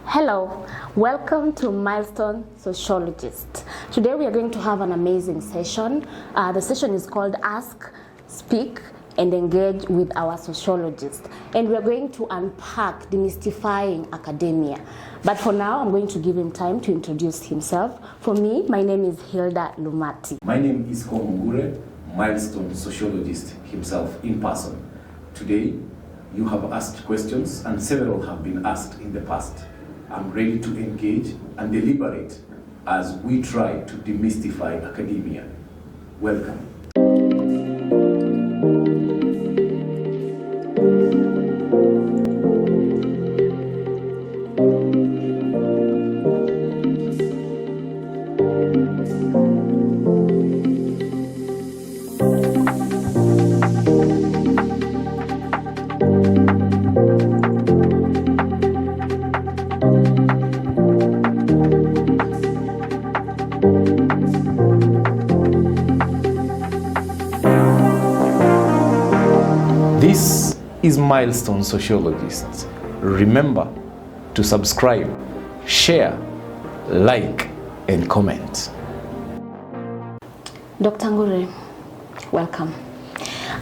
Hello, welcome to Milestone Sociologist. Today we are going to have an amazing session. The session is called Ask, Speak, and Engage with our sociologist. And we are going to unpack demystifying academia. But for now, I'm going to give him time to introduce himself. For me, my name is Hilda Lumati. My name is Komugure, Milestone Sociologist himself in person. Today, you have asked questions and several have been asked in the past. I'm ready to engage and deliberate as we try to demystify academia. Welcome. This is Milestone Sociologist. Remember to subscribe, share, like, and comment. Dr. Ngure, welcome.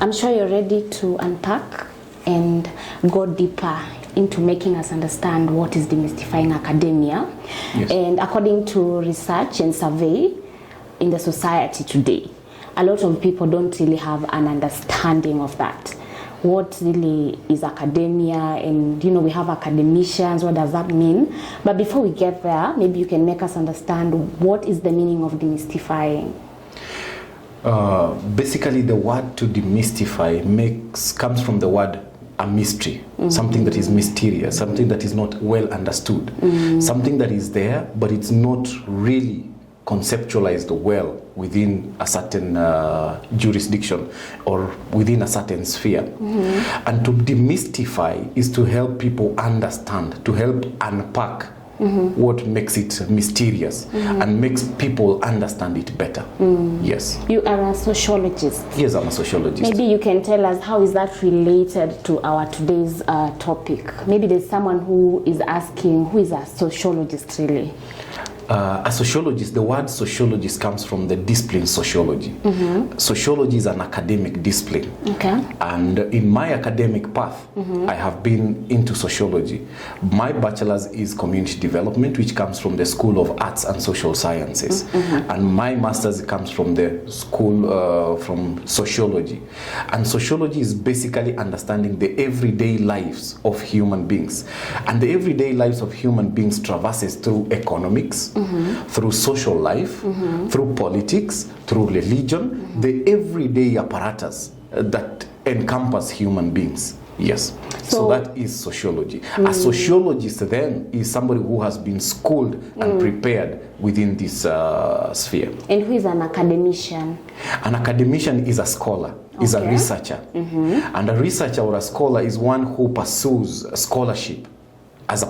I'm sure you're ready to unpack and go deeper into making us understand what is demystifying academia. Yes. And according to research and survey in the society today, a lot of people don't really have an understanding of that. What really is academia, and we have academicians, what does that mean? But before we get there, maybe you can make us understand what is the meaning of demystifying. Basically, the word to demystify comes from the word a mystery, something that is mysterious, something that is not well understood, something that is there, but it's not really conceptualized well within a certain jurisdiction or within a certain sphere. And to demystify is to help people understand, to help unpack what makes it mysterious and makes people understand it better. Yes. You are a sociologist. Yes, I'm a sociologist. Maybe you can tell us how is that related to our today's topic. Maybe there's someone who is asking, who is a sociologist really? A sociologist, the word sociologist comes from the discipline sociology. Sociology is an academic discipline. Okay. And in my academic path, I have been into sociology. My bachelor's is community development, which comes from the School of Arts and Social Sciences. And my master's comes from the school, from sociology. And sociology is basically understanding the everyday lives of human beings. And the everyday lives of human beings traverses through economics, through social life, through politics, through religion, the everyday apparatus that encompass human beings. Yes. So that is sociology. A sociologist then is somebody who has been schooled and prepared within this sphere. And who is an academician? An academician is a scholar, is a researcher. And a researcher or a scholar is one who pursues scholarship as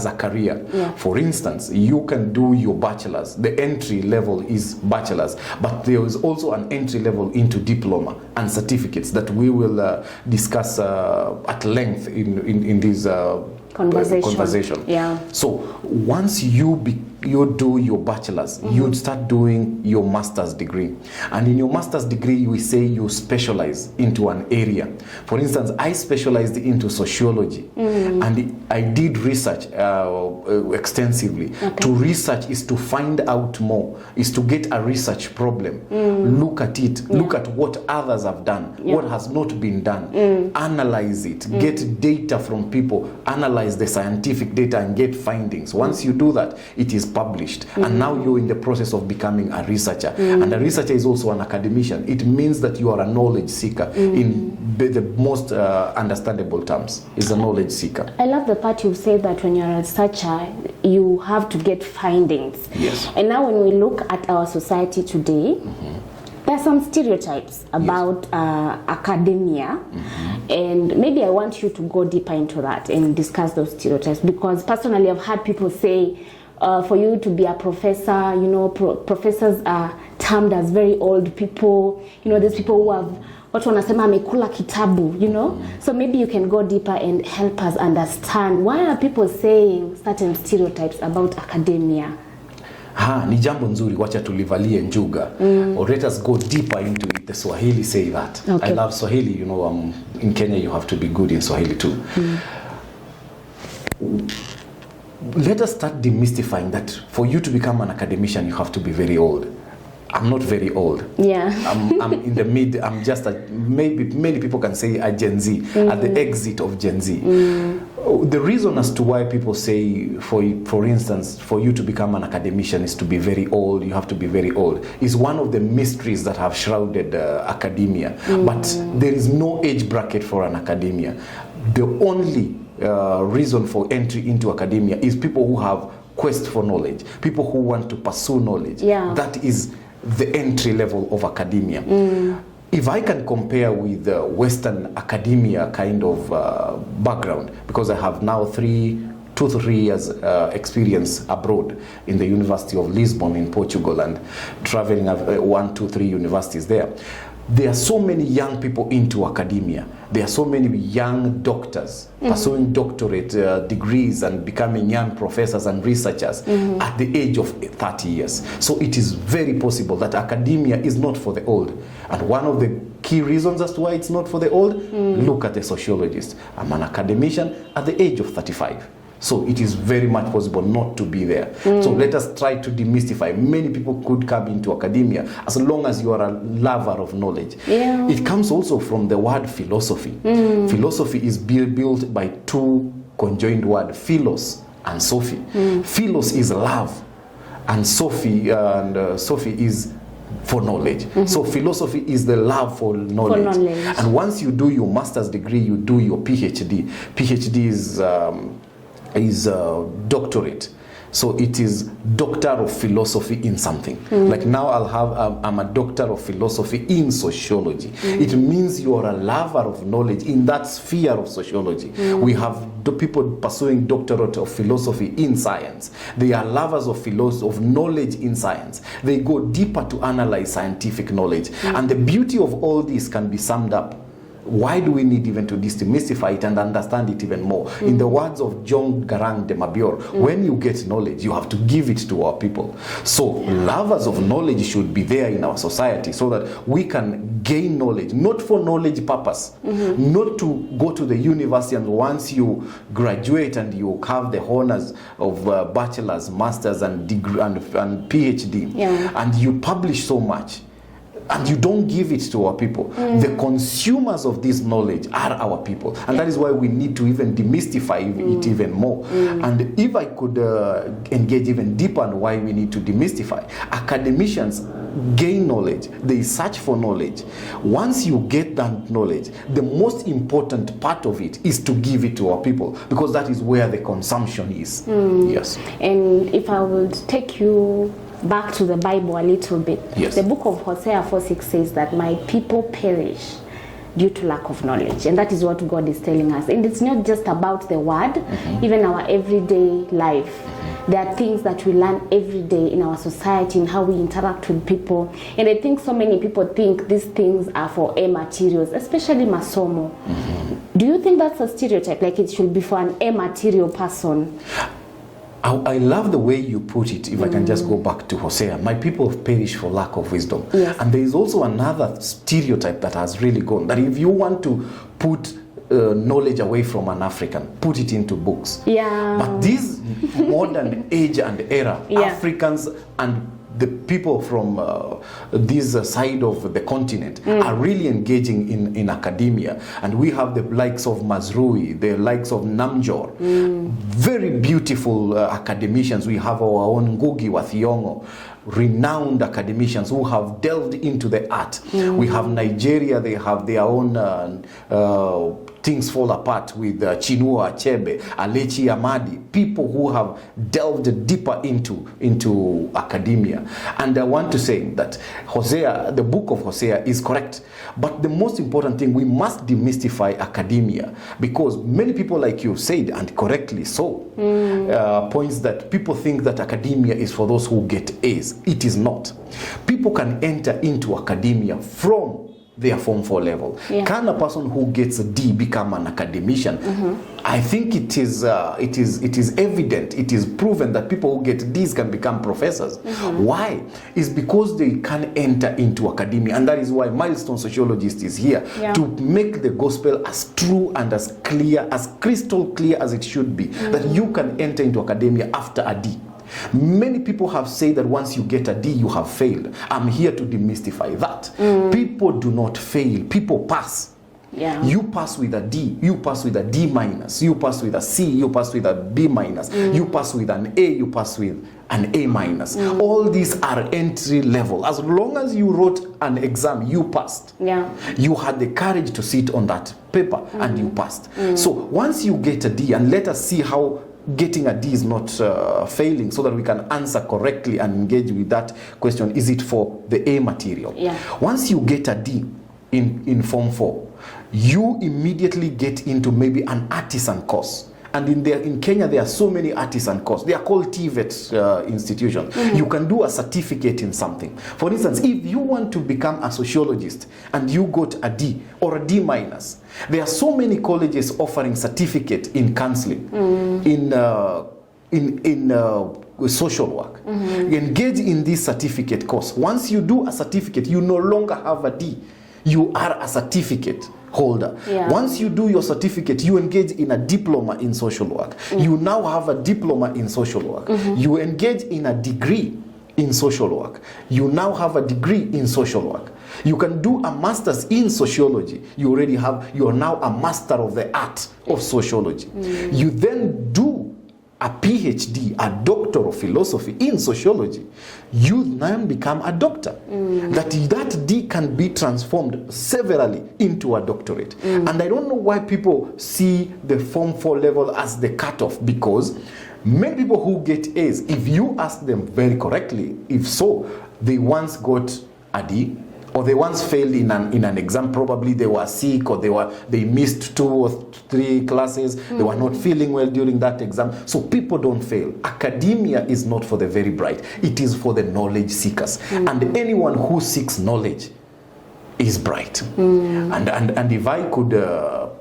a career. For instance, you can do your bachelor's. The entry level is bachelor's, but there is also an entry level into diploma and certificates that we will discuss at length in this conversation. Yeah. So once you do your bachelor's, you start doing your master's degree. And in your master's degree, we say you specialize into an area. For instance, I specialized into sociology. And I did research extensively. To research is to find out more, is to get a research problem, look at it, look at what others have done, what has not been done, analyze it, get data from people, analyze the scientific data and get findings. Once you do that, it is published. And now you're in the process of becoming a researcher. And a researcher is also an academician. It means that you are a knowledge seeker in the most understandable terms, is a knowledge seeker. I love the part you say that when you're a researcher, you have to get findings. Yes. And now when we look at our society today, there are some stereotypes about academia, and maybe I want you to go deeper into that and discuss those stereotypes, because personally I've had people say for you to be a professor, professors are termed as very old people, these people watu wanasema amekula kitabu, you know. So maybe you can go deeper and help us understand why are people saying certain stereotypes about academia. Ni jambo nzuri, wacha tulivalie njuga. Or let us go deeper into it. The Swahili say that. Okay. I love Swahili, you know, in Kenya you have to be good in Swahili too. Let us start demystifying that for you to become an academician you have to be very old. I'm not very old. Yeah. I'm in the mid, I'm just maybe many people can say a Gen Z, at the exit of Gen Z. The reason as to why people say, for instance, for you to become an academician is to be very old, you have to be very old, is one of the mysteries that have shrouded academia. But there is no age bracket for an academia. The only reason for entry into academia is people who have quest for knowledge, people who want to pursue knowledge. Yeah. That is the entry level of academia. If I can compare with Western academia kind of background, because I have now 2 to 3 years experience abroad in the University of Lisbon in Portugal and traveling 1, 2, 3 universities there. There are so many young people into academia. There are so many young doctors pursuing doctorate degrees and becoming young professors and researchers at the age of 30 years. So it is very possible that academia is not for the old. And one of the key reasons as to why it's not for the old, look at the sociologist. I'm an academician at the age of 35. So it is very much possible not to be there. So let us try to demystify. Many people could come into academia as long as you are a lover of knowledge. Yeah. It comes also from the word philosophy. Philosophy is built by 2 conjoined words, philos and Sophie. Philos is love, and Sophie is for knowledge. So philosophy is the love for knowledge. And once you do your master's degree, you do your PhD. PhD is doctorate. So it is doctor of philosophy in something. Like now I'm a doctor of philosophy in sociology. It means you are a lover of knowledge in that sphere of sociology. We have people pursuing doctorate of philosophy in science. They are lovers of knowledge in science. They go deeper to analyze scientific knowledge. And the beauty of all this can be summed up. Why do we need even to demystify it and understand it even more? In the words of John Garang de Mabior, when you get knowledge, you have to give it to our people. So lovers of knowledge should be there in our society so that we can gain knowledge, not for knowledge purpose, not to go to the university and once you graduate and you have the honors of bachelor's, master's and degree and PhD, and you publish so much, and you don't give it to our people. The consumers of this knowledge are our people. And that is why we need to even demystify it even more. And if I could engage even deeper on why we need to demystify, academicians gain knowledge. They search for knowledge. Once you get that knowledge, the most important part of it is to give it to our people, because that is where the consumption is. Yes. And if I would take you back to the Bible a little bit. Yes. The book of Hosea 4:6 says that my people perish due to lack of knowledge. And that is what God is telling us. And it's not just about the word, even our everyday life. There are things that we learn every day in our society, in how we interact with people. And I think so many people think these things are for A materials, especially masomo. Do you think that's a stereotype, like it should be for an A material person? I love the way you put it. If I can just go back to Hosea, my people have perished for lack of wisdom. Yes. And there is also another stereotype that has really gone, that if you want to put knowledge away from an African, put it into books. Yeah. But this modern age and era, Africans and the people from this side of the continent are really engaging in academia. And we have the likes of Mazrui, the likes of Namjor, very beautiful academicians. We have our own Ngugi wa Thiong'o, renowned academicians who have delved into the art. We have Nigeria, they have their own Things Fall Apart with Chinua Achebe, Alechi Amadi, people who have delved deeper into academia. And I want to say that Hosea, the book of Hosea is correct. But the most important thing, we must demystify academia, because many people, like you said, and correctly so, points that people think that academia is for those who get A's. It is not. People can enter into academia from their Form 4 level. Yeah. Can a person who gets a D become an academician? I think it is evident, it is proven that people who get Ds can become professors. Why? It's because they can enter into academia, and that is why Milestone Sociologist is here to make the gospel as true and as clear, as crystal clear as it should be, that you can enter into academia after a D. Many people have said that once you get a D, you have failed. I'm here to demystify that. People do not fail, people pass. Yeah. You pass with a D, you pass with a D minus, you pass with a C, you pass with a B minus, you pass with an A, you pass with an A minus. All these are entry level. As long as you wrote an exam, you passed. Yeah. You had the courage to sit on that paper and you passed. So once you get a D, and let us see how getting a D is not failing, so that we can answer correctly and engage with that question, is it for the A material? Yeah. Once you get a D in Form 4, you immediately get into maybe an artisan course. And in Kenya, there are so many artisan courses. They are called TVET institutions. You can do a certificate in something. For instance, if you want to become a sociologist and you got a D or a D minus, there are so many colleges offering certificate in counselling, in social work. You engage in this certificate course. Once you do a certificate, you no longer have a D. You are a certificate holder. Yeah. Once you do your certificate, you engage in a diploma in social work. You now have a diploma in social work. You engage in a degree in social work. You now have a degree in social work. You can do a master's in sociology. You are now a master of the art of sociology. You then do a PhD, a doctor of philosophy in sociology. You then become a doctor. That D can be transformed severally into a doctorate. And I don't know why people see the Form 4 level as the cutoff, because many people who get A's, if you ask them very correctly, if so, they once got a D, or they once failed in an exam. Probably they were sick, or they missed 2 or 3 classes. They were not feeling well during that exam. So people don't fail. Academia is not for the very bright. It is for the knowledge seekers. And anyone who seeks knowledge is bright. And if I could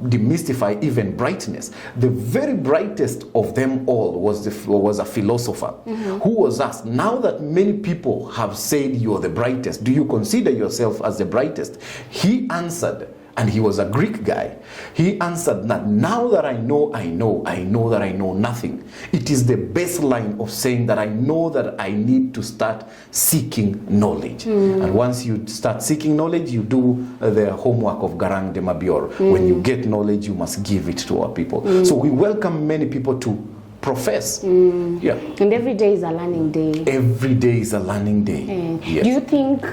demystify even brightness, the very brightest of them all was a philosopher who was asked, now that many people have said you're the brightest, do you consider yourself as the brightest? He answered, and he was a Greek guy, he answered that now that I know that I know nothing. It is the baseline of saying that I know that I need to start seeking knowledge. And once you start seeking knowledge, you do the homework of Garang de Mabior. When you get knowledge, you must give it to our people. So we welcome many people to profess. Yeah. And every day is a learning day. Every day is a learning day. Yes. Do you think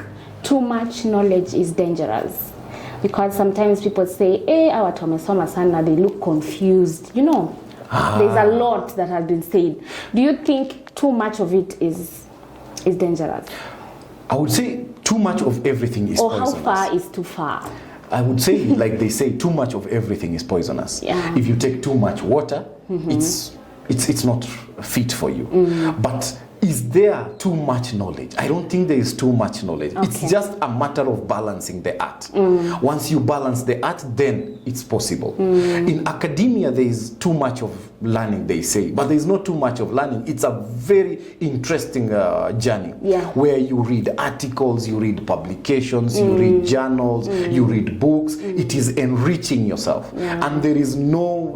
too much knowledge is dangerous? Because sometimes people say, our tumesoma sana, they look confused. You know, there's a lot that has been said. Do you think too much of it is dangerous? I would say too much of everything is poisonous. Or how far is too far? I would say, like they say, too much of everything is poisonous. Yeah. If you take too much water, it's not fit for you. But is there too much knowledge? I don't think there is too much knowledge. Okay. It's just a matter of balancing the art. Once you balance the art, then it's possible. In academia, there is too much of learning, they say, but there is not too much of learning. It's a very interesting journey where you read articles, you read publications, you read journals, you read books. It is enriching yourself. And there is no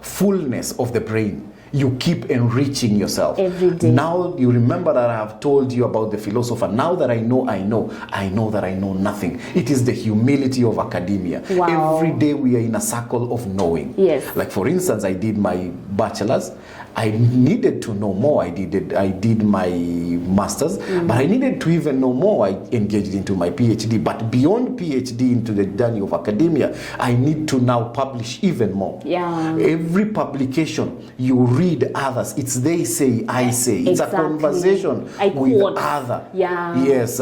fullness of the brain. You keep enriching yourself. Every day. Now you remember that I have told you about the philosopher. Now that I know that I know nothing. It is the humility of academia. Wow. Every day we are in a circle of knowing. Yes. Like for instance, I did my bachelor's. I needed to know more. I did my master's, but I needed to even know more. I engaged into my PhD. But beyond PhD, into the journey of academia, I need to now publish even more. Yeah. Every publication, you read others. It's they say, I say. It's a conversation with other. Yeah. Yes.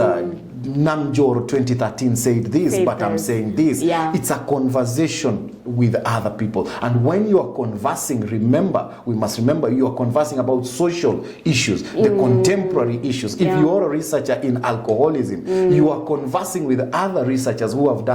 Namjor 2013 said this, but I'm saying this. Yeah. It's a conversation with other people. And when you are conversing, we must remember you are conversing about social issues, the contemporary issues. If you are a researcher in alcoholism, you are conversing with other researchers who have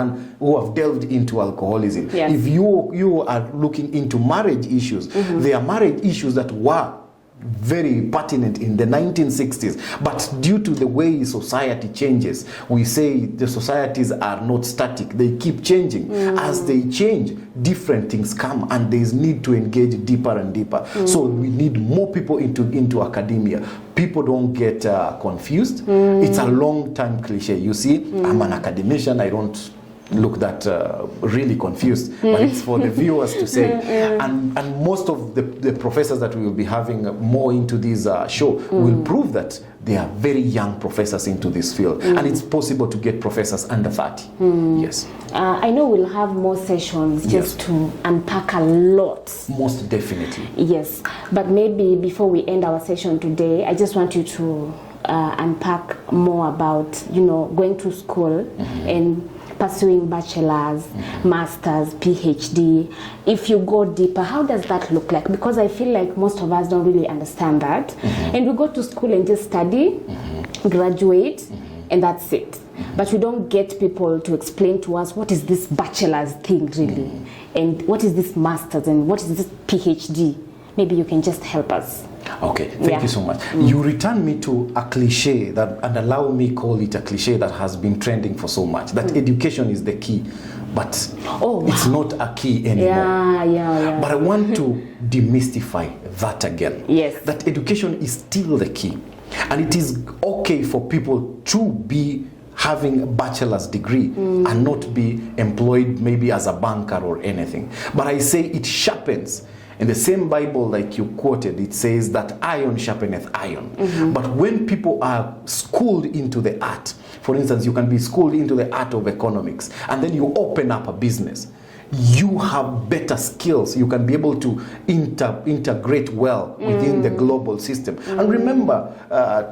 delved into alcoholism. Yes. If you are looking into marriage issues, there are marriage issues that were very pertinent in the 1960s, but due to the way society changes, we say the societies are not static, they keep changing. As they change, different things come, and there is need to engage deeper and deeper. So we need more people into academia. People don't get confused. It's a long-time cliche. You see, I'm an academician, I don't look that really confused, but it's for the viewers to say. And most of the professors that we will be having more into this show will prove that they are very young professors into this field, and it's possible to get professors under 30. Yes. I know we'll have more sessions just to unpack a lot. Most definitely. Yes, but maybe before we end our session today, I just want you to unpack more about, going to school and pursuing bachelor's, master's, PhD. If you go deeper, how does that look like? Because I feel like most of us don't really understand that. And we go to school and just study, graduate, and that's it. But we don't get people to explain to us, what is this bachelor's thing really? And what is this master's, and what is this PhD? Maybe you can just help us. Okay, thank you so much. You return me to a cliche and allow me call it a cliche that has been trending for so much, that education is the key, but it's not a key anymore. Yeah. But I want to demystify that again. Yes. That education is still the key. And it is okay for people to be having a bachelor's degree and not be employed maybe as a banker or anything. But I say it sharpens. In the same Bible, like you quoted, it says that iron sharpeneth iron. But when people are schooled into the art, for instance, you can be schooled into the art of economics, and then you open up a business, you have better skills. You can be able to integrate well within the global system. And remember,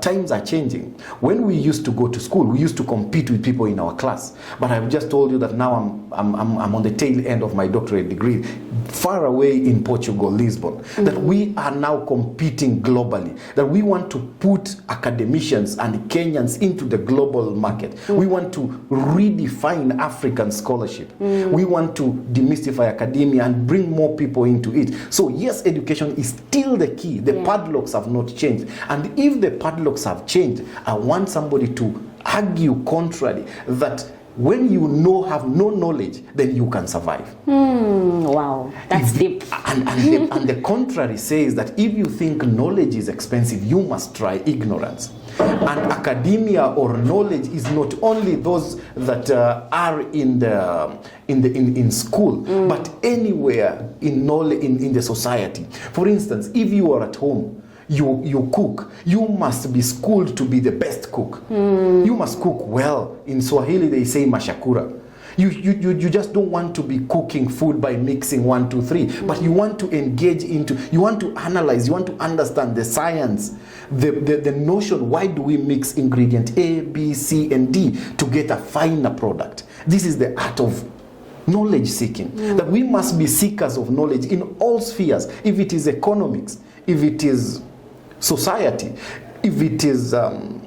times are changing. When we used to go to school, we used to compete with people in our class. But I've just told you that now I'm on the tail end of my doctorate degree, far away in Portugal, Lisbon, that we are now competing globally, that we want to put academicians and Kenyans into the global market. We want to redefine African scholarship. We want to demystify academia and bring more people into it. So yes, education is still the key. The padlocks have not changed. And if the padlocks have changed, I want somebody to argue contrary, that when you have no knowledge, then you can survive. Wow, that's deep. And the contrary says that if you think knowledge is expensive, you must try ignorance. And academia or knowledge is not only those that are in school, but anywhere in knowledge in the society. For instance, if you are at home, you cook, you must be schooled to be the best cook. You must cook well. In Swahili they say mashakura. You just don't want to be cooking food by mixing 1, 2, 3, but you want to engage into, you want to analyze, you want to understand the science, the notion, why do we mix ingredient A, B, C, and D to get a finer product? This is the art of knowledge seeking, that we must be seekers of knowledge in all spheres. If it is economics, if it is society, if it is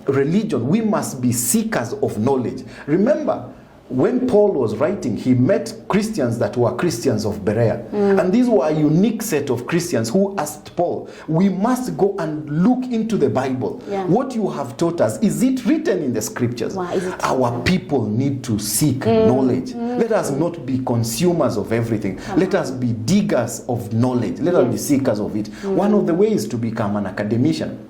religion, we must be seekers of knowledge. Remember, when Paul was writing, he met Christians that were Christians of Berea. And these were a unique set of Christians who asked Paul, we must go and look into the Bible. What you have taught us, is it written in the scriptures? Why is it? Our people need to seek knowledge. Let us not be consumers of everything. Let us be diggers of knowledge. Let us be seekers of it. One of the ways to become an academician,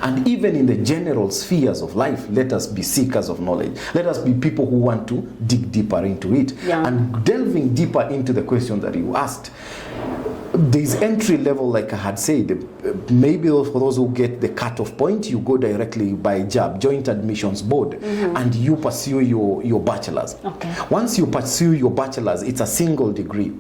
and even in the general spheres of life, let us be seekers of knowledge. Let us be people who want to dig deeper into it. And delving deeper into the question that you asked, there's entry level, like I had said. Maybe for those who get the cut-off point, you go directly by JAB, Joint Admissions Board, and you pursue your bachelor's. Once you pursue your bachelor's, it's a single degree.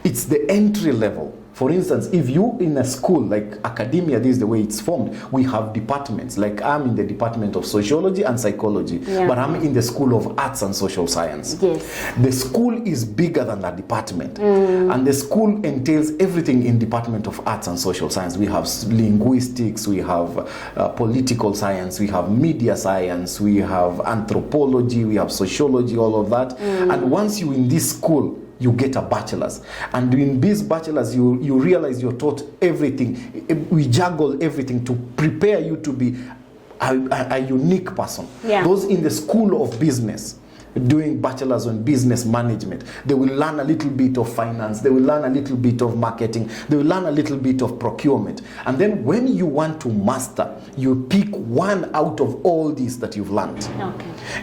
It's the entry level For instance, if you in a school, like academia, this is the way it's formed, we have departments. Like I'm in the department of sociology and psychology, but I'm in the school of arts and social science. Yes. The school is bigger than the department. And the school entails everything in department of arts and social science. We have linguistics, we have political science, we have media science, we have anthropology, we have sociology, all of that. And once you're in this school, you get a bachelor's, and in this bachelor's you realize you're taught everything. We juggle everything to prepare you to be a unique person. Those in the school of business doing bachelor's on business management, they will learn a little bit of finance, they will learn a little bit of marketing, they will learn a little bit of procurement. And then when you want to master, you pick one out of all these that you've learned.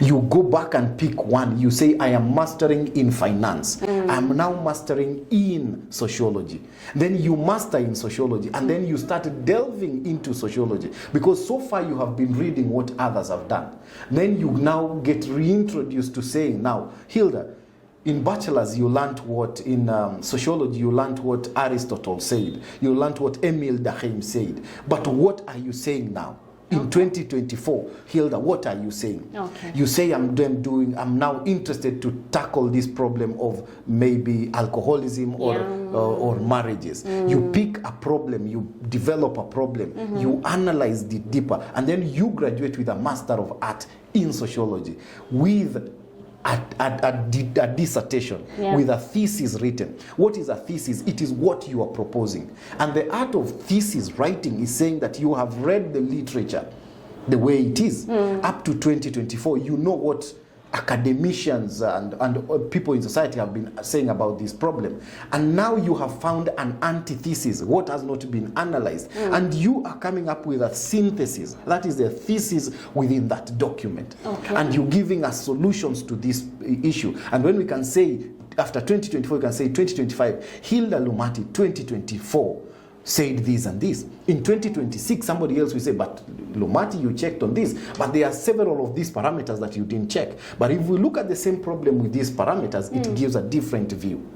You go back and pick one. You say, I am mastering in finance, I'm now mastering in sociology. Then you master in sociology, and then you start delving into sociology, because so far you have been reading what others have done. Then you now get reintroduced to saying, now, Hilda, in bachelor's you learned what, in sociology you learned what Aristotle said, you learned what Emile Durkheim said, but what are you saying now? In 2024, Hilda, what are you saying? You say, I'm now interested to tackle this problem of maybe alcoholism or marriages. You pick a problem, you develop a problem, you analyze it deeper, and then you graduate with a Master of Art in Sociology with a dissertation, with a thesis written. What is a thesis? It is what you are proposing. And the art of thesis writing is saying that you have read the literature the way it is. Up to 2024, you know what academicians and people in society have been saying about this problem. And now you have found an antithesis, what has not been analyzed. And you are coming up with a synthesis. That is the thesis within that document. And you're giving us solutions to this issue. And when we can say, after 2024, we can say 2025, Hilda Lumati, 2024, said this and this. In 2026, somebody else will say, but Lumati, you checked on this, but there are several of these parameters that you didn't check. But if we look at the same problem with these parameters, it gives a different view.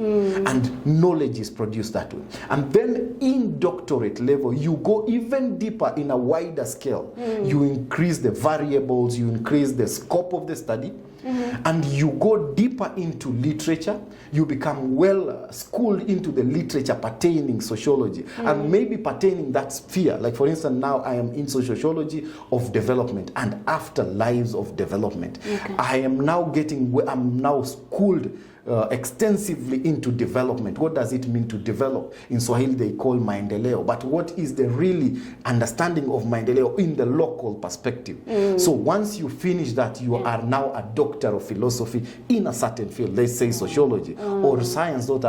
And knowledge is produced that way. And then in doctorate level, you go even deeper in a wider scale. You increase the variables, you increase the scope of the study, and you go deeper into literature. You become well schooled into the literature pertaining sociology, and maybe pertaining that sphere. Like, for instance, now I am in sociology of development and after lives of development. I'm now schooled extensively into development. What does it mean to develop? In Swahili they call maendeleo, but what is the really understanding of maendeleo in the local perspective? So once you finish that, you are now a doctor of philosophy in a certain field, let's say sociology, or science, those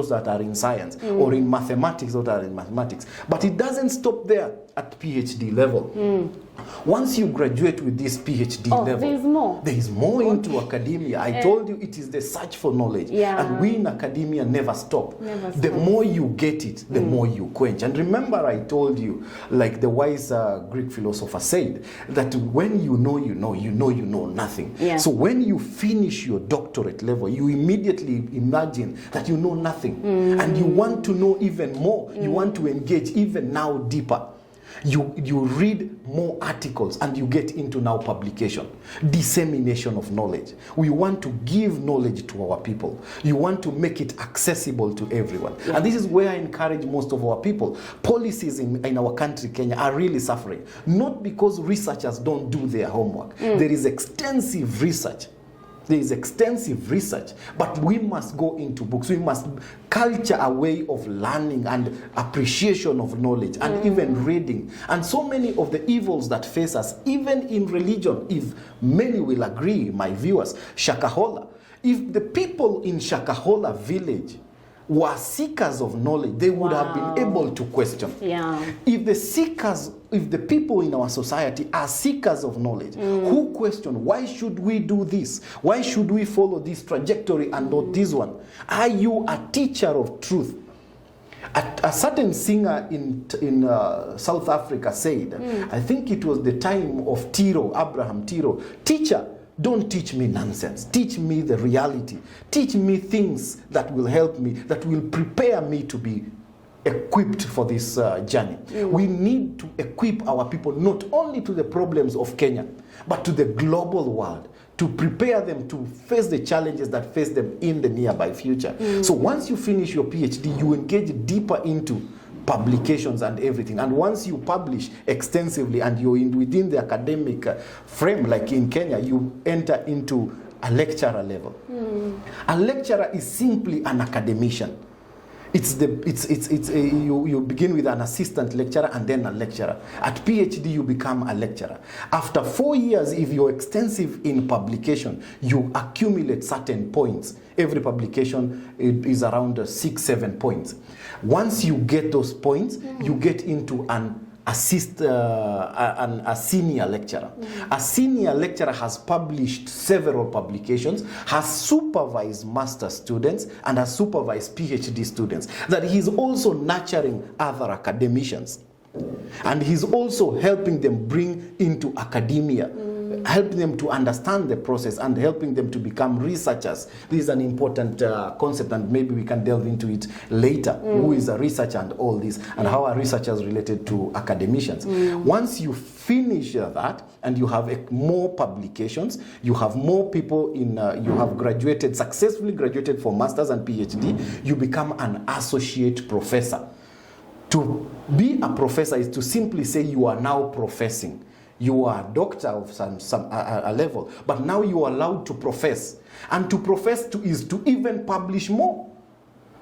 that are in science, or in mathematics, those that are in mathematics. But it doesn't stop there at PhD level. Once you graduate with this PhD level, there is more. There is more into academia. I told you it is the search for knowledge. And we in academia never stop. The more you get it, the more you quench. And remember, I told you, like the wise Greek philosopher said, that when you know nothing. So when you finish your doctorate level, you immediately imagine that you know nothing. And you want to know even more. You want to engage even now deeper. You read more articles and you get into now publication, dissemination of knowledge. We want to give knowledge to our people. You want to make it accessible to everyone. And this is where I encourage most of our people. Policies in our country, Kenya, are really suffering. Not because researchers don't do their homework. There is extensive research. There is extensive research, but we must go into books. We must culture a way of learning and appreciation of knowledge and even reading. And so many of the evils that face us, even in religion, if many will agree, my viewers, Shakahola, if the people in Shakahola village were seekers of knowledge, they would have been able to question. If the people in our society are seekers of knowledge, who question, why should we do this? Why should we follow this trajectory and not this one? Are you a teacher of truth? A certain singer in South Africa said, I think it was the time of Abraham Tiro, teacher, don't teach me nonsense. Teach me the reality. Teach me things that will help me, that will prepare me to be equipped for this journey. We need to equip our people not only to the problems of Kenya, but to the global world, to prepare them to face the challenges that face them in the nearby future. So once you finish your PhD, you engage deeper into publications and everything. And once you publish extensively and you're within the academic frame, like in Kenya, you enter into a lecturer level. A lecturer is simply an academician. You begin with an assistant lecturer and then a lecturer. At PhD, you become a lecturer. After 4 years, if you're extensive in publication, you accumulate certain points. Every publication is around 6-7 points. Once you get those points, you get into a senior lecturer. A senior lecturer has published several publications, has supervised master students, and has supervised PhD students. That he's also nurturing other academicians. And he's also helping them bring into academia, helping them to understand the process and helping them to become researchers. This is an important concept, and maybe we can delve into it later. Who is a researcher and all this, and how are researchers related to academicians. Once you finish that and you have more publications, you have more people you have successfully graduated for masters and PhD, you become an associate professor. To be a professor is to simply say you are now professing. You are a doctor of some level, but now you are allowed to profess. And to profess is to even publish more,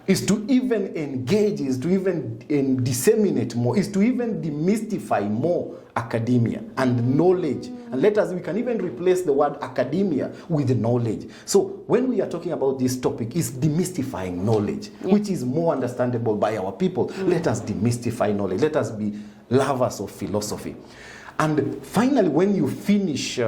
is to even engage, is to even disseminate more, is to even demystify more academia and knowledge. And we can even replace the word academia with knowledge. So when we are talking about this topic, it's demystifying knowledge, which is more understandable by our people. Let us demystify knowledge. Let us be lovers of philosophy. And finally, when you finish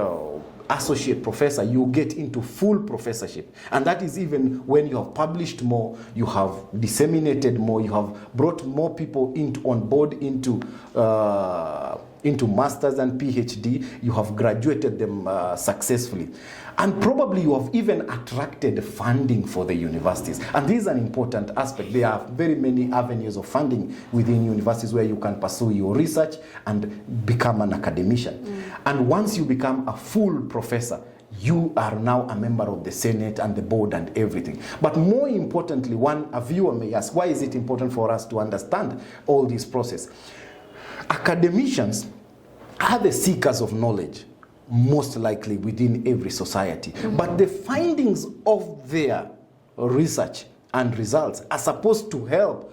associate professor, you get into full professorship. And that is even when you have published more, you have disseminated more, you have brought more people on board into masters and PhD, you have graduated them successfully. And probably you have even attracted funding for the universities. And this is an important aspect. There are very many avenues of funding within universities where you can pursue your research and become an academician. And once you become a full professor, you are now a member of the Senate and the board and everything. But more importantly, a viewer may ask, why is it important for us to understand all this process? Academicians are the seekers of knowledge, most likely within every society. But the findings of their research and results are supposed to help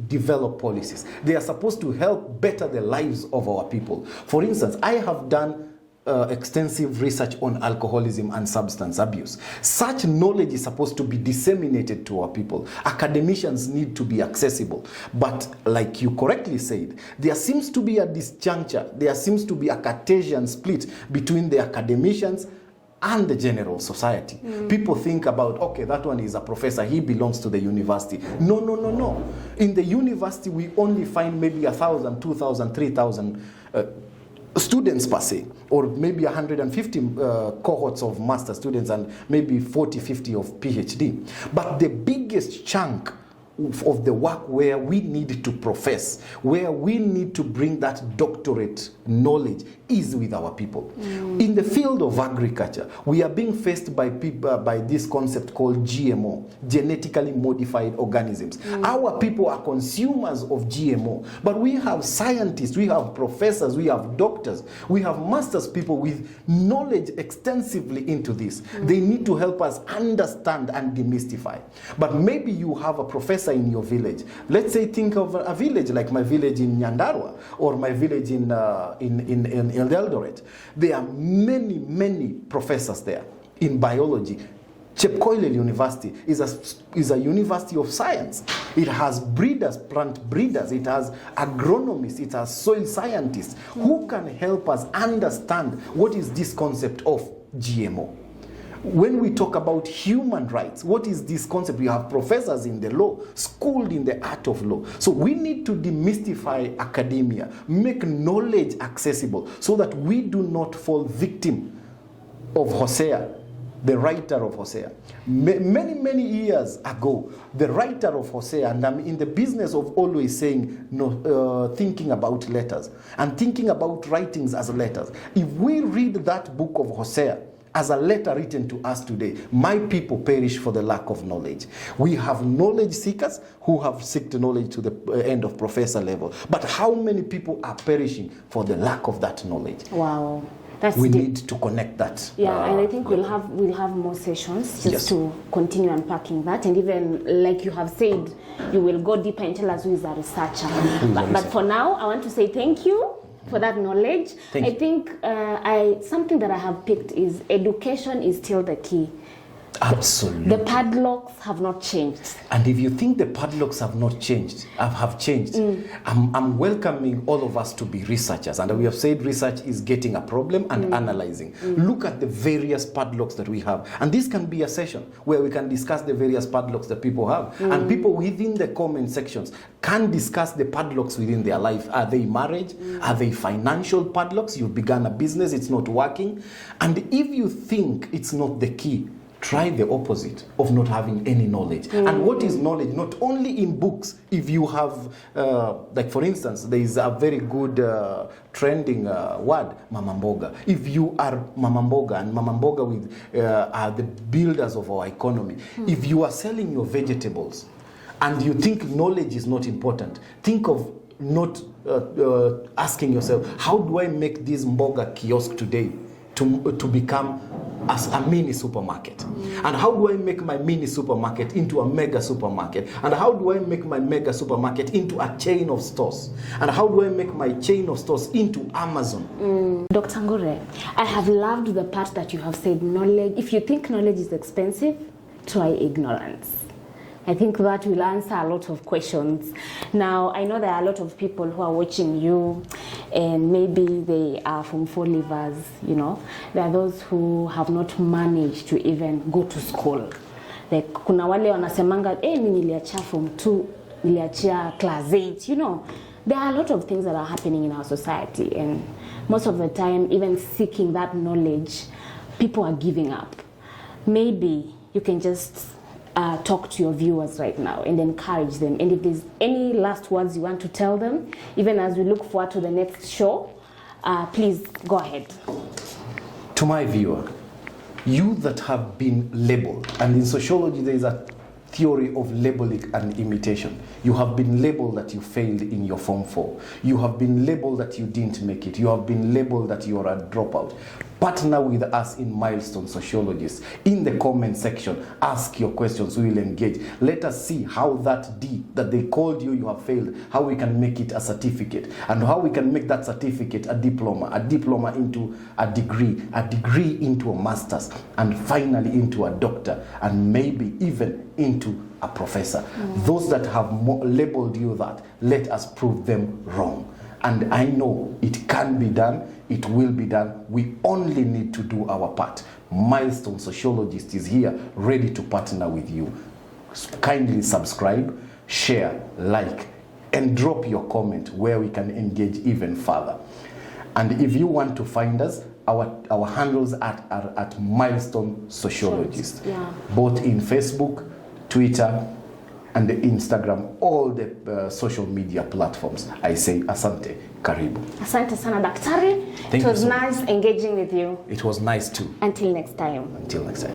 develop policies. They are supposed to help better the lives of our people. For instance, I have done extensive research on alcoholism and substance abuse. Such knowledge is supposed to be disseminated to our people. Academicians need to be accessible. But like you correctly said, there seems to be a disjuncture. There seems to be a Cartesian split between the academicians and the general society. People think about, okay, that one is a professor, he belongs to the university. No. In the university, we only find maybe 1,000, 2,000, 3,000 students per se, or maybe 150 cohorts of master students and maybe 40, 50 of PhD. But the biggest chunk of the work where we need to profess, where we need to bring that doctorate knowledge is with our people. In the field of agriculture, we are being faced by this concept called GMO, genetically modified organisms. Our people are consumers of GMO, but we have scientists, we have professors, we have doctors, we have masters people with knowledge extensively into this. They need to help us understand and demystify. But maybe you have a professor in your village. Let's say think of a village like my village in Nyandarua or my village in Eldoret. There are many professors there in biology. Chepkoilel University is a university of science. It has breeders, plant breeders, it has agronomists, it has soil scientists who can help us understand what is this concept of GMO. When we talk about human rights, what is this concept? We have professors in the law, schooled in the art of law. So we need to demystify academia, make knowledge accessible so that we do not fall victim of Hosea the writer of Hosea. Many years ago, the writer of Hosea, and I'm in the business of always saying, thinking about letters and thinking about writings as letters. If we read that book of Hosea as a letter written to us today, my people perish for the lack of knowledge. We have knowledge seekers who have sought knowledge to the end of professor level. But how many people are perishing for the lack of that knowledge? Wow. That's we deep. need to connect that. Yeah, and I think we'll have more sessions just to continue unpacking that. And even like you have said, you will go deeper and tell us who is a researcher. But for now, I want to say thank you for that knowledge. I think something that I have picked is education is still the key. Absolutely. The padlocks have not changed. And if you think the padlocks have not changed, have changed, I'm welcoming all of us to be researchers. And we have said research is getting a problem and analyzing. Look at the various padlocks that we have. And this can be a session where we can discuss the various padlocks that people have. And people within the comment sections can discuss the padlocks within their life. Are they marriage? Are they financial padlocks? You've begun a business, it's not working. And if you think it's not the key, try the opposite of not having any knowledge. And what is knowledge? Not only in books. If you have, like for instance, there is a very good trending word, Mama Mboga. If you are Mama Mboga, and Mama Mboga are the builders of our economy, if you are selling your vegetables and you think knowledge is not important, think of not asking yourself, how do I make this Mboga kiosk today to become as a mini supermarket? And how do I make my mini supermarket into a mega supermarket? And how do I make my mega supermarket into a chain of stores? And how do I make my chain of stores into Amazon? Dr. Ngure, I have loved the part that you have said knowledge. If you think knowledge is expensive, try ignorance. I think that will answer a lot of questions. Now, I know there are a lot of people who are watching you and maybe they are from four levers, you know. There are those who have not managed to even go to school. Like, kuna wale wanasemanga, mimi niliachia form 2, niliachia class 8, you know. There are a lot of things that are happening in our society, and most of the time, even seeking that knowledge, people are giving up. Maybe you can just talk to your viewers right now and encourage them. And if there's any last words you want to tell them, even as we look forward to the next show, please go ahead. To my viewer, you that have been labeled, and in sociology there is a theory of labeling and imitation. You have been labeled that you failed in your Form 4. You have been labeled that you didn't make it. You have been labeled that you are a dropout. Partner with us in Milestone Sociologist. In the comment section, ask your questions, we will engage. Let us see how that D that they called you have failed, how we can make it a certificate, and how we can make that certificate a diploma into a degree into a master's, and finally into a doctor, and maybe even into a professor. Those that have labeled you that, let us prove them wrong. And I know it can be done, it will be done. We only need to do our part. Milestone Sociologist is here, ready to partner with you. Kindly subscribe, share, like, and drop your comment where we can engage even further. And if you want to find us, our handles are at Milestone Sociologist, both in Facebook, Twitter, and the Instagram, all the social media platforms. I say asante, karibu. Asante sana daktari. Thank it was you so nice engaging with you. It was nice too. Until next time. Until next time.